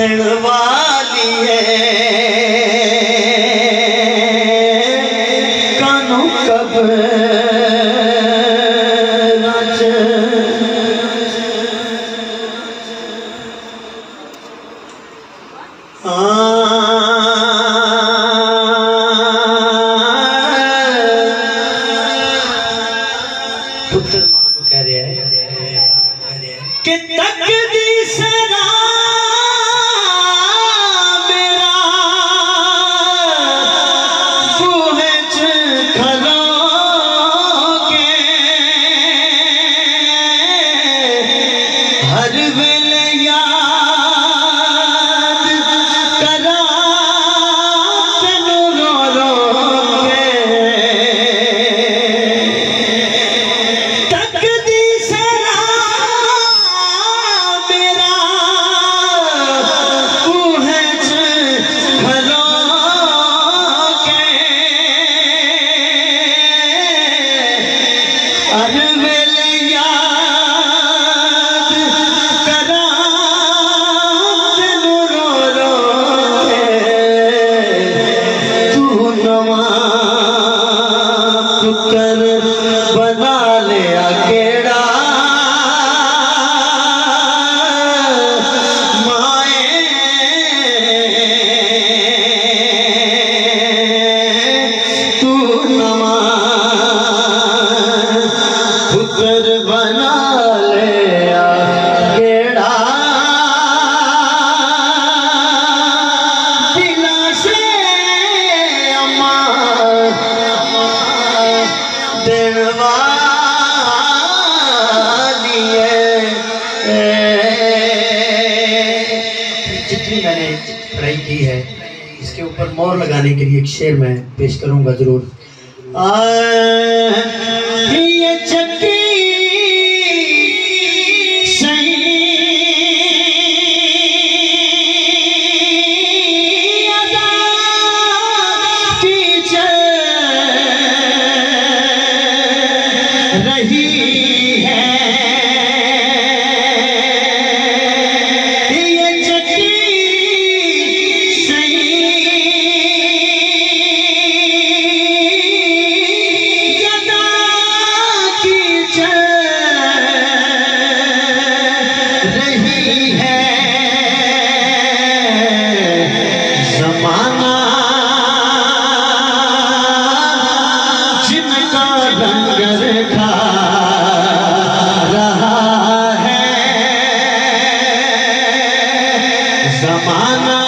दिन वाली है कानू कब पुत्र मान कह रहे हैं कि तकदीर से जितनी मैंने पढ़ाई की है इसके ऊपर मोहर लगाने के लिए एक शेर मैं पेश करूंगा जरूर। ये चक्की रही है ये चक्की सही यदा की चल रही है ज़माना जिनका रंग रेखा ज़माना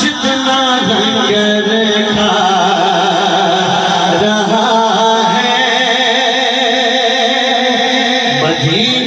जितना रंग रेखा रहा है मदीना